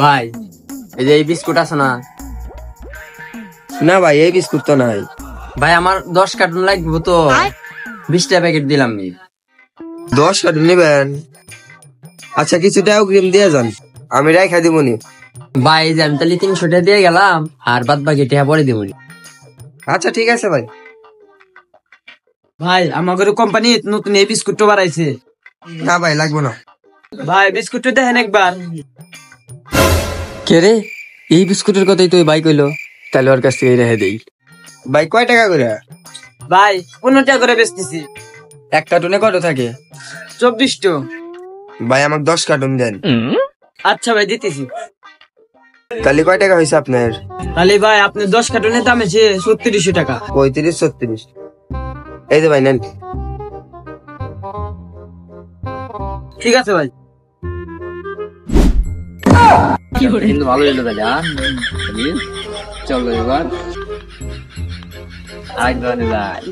ভাই এই যে এই বিস্কুট আছে না? না ভাই এই বিস্কুট তো নাই। ভাই আমার 10 কার্টুন লাগবে তো, 20টা প্যাকেট দিলাম। 10 কার্টুন নেবেন? আচ্ছা কিছুটা অগ্রিম দিয়ে যান, আমি রাইখা দিবনি। ভাই যে আমি তাহলে 300 টাকা দিয়ে গেলাম, আর বাদ বাকি টাকা পরে দিব। আচ্ছা ঠিক আছে ভাই। ভাই আমাদের কোম্পানি নতুন এই বিস্কুটটা বানাইছে। না ভাই লাগবো না। ভাই বিস্কুটটা দেখেন একবার। কে রে? এই বিস্কুটের কথাই তো ভাই কইলো, তাহলে ওর কাছ থেকে রেখে দেই। ভাই কয় টাকা করে? ভাই 15 টাকা করে বেচতেছি। এক কার্টুনে কত থাকে? 24টো। ভাই আমাকে 10 কার্টুন দেন। আচ্ছা ভাই দিতেছি। তাহলে কয় টাকা হয়েছে আপনার? তাহলে ভাই আপনি 10 কার্টুনের দাম আছে 3600 টাকা। 35-36। এই যে ভাই নেন। ঠিক আছে ভাই। কিন্তু ভালো হলো তাহলে। চলো এবার আরেক ধরনের যাই।